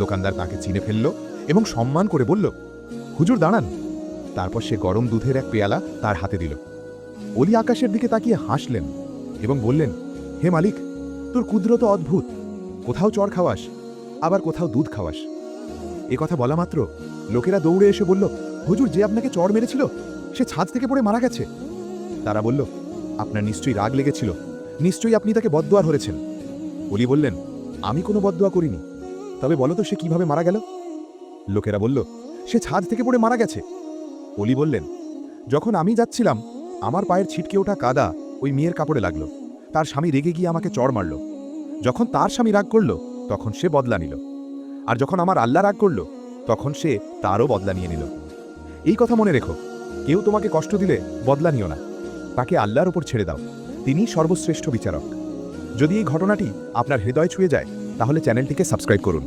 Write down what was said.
দোকানদার তাকে চিনে ফেলল এবং সম্মান করে বলল, হুজুর দাঁড়ান। তারপর সে গরম দুধের এক পেয়ালা তার হাতে দিল। অলি আকাশের দিকে তাকিয়ে হাসলেন এবং বললেন, হে মালিক, তোর কুদরত অদ্ভুত। কোথাও চড় খাওয়াস, আবার কোথাও দুধ খাওয়াস। এ কথা বলা মাত্র লোকেরা দৌড়ে এসে বলল, হুজুর, যে আপনাকে চড় মেরেছিল সে ছাদ থেকে পড়ে মারা গেছে। তারা বলল, আপনার নিশ্চয়ই রাগ লেগেছিল, নিশ্চয়ই আপনি তাকে বদদোয়া ধরেছেন। অলি বললেন, আমি কোনো বদদোয়া করিনি, তবে বলো তো সে কিভাবে মারা গেল? লোকেরা বলল, সে ছাদ থেকে পড়ে মারা গেছে। অলি বললেন, যখন আমি যাচ্ছিলাম আমার পায়ের ছিটকে ওঠা কাদা ওই মেয়ের কাপড়ে লাগলো। তার স্বামী রেগে গিয়ে আমাকে চড় মারল। যখন তার স্বামী রাগ করল তখন সে বদলা নিল, আর যখন আমার আল্লাহ রাগ করল তখন সে তারও বদলা নিয়ে নিল। এই কথা মনে রেখো, কেউ তোমাকে কষ্ট দিলে বদলা নিও না, তাকে আল্লাহর ওপর ছেড়ে দাও, তিনিই সর্বশ্রেষ্ঠ বিচারক। যদি এই ঘটনাটি আপনার হৃদয় ছুঁয়ে যায় তাহলে চ্যানেলটিকে সাবস্ক্রাইব করুন।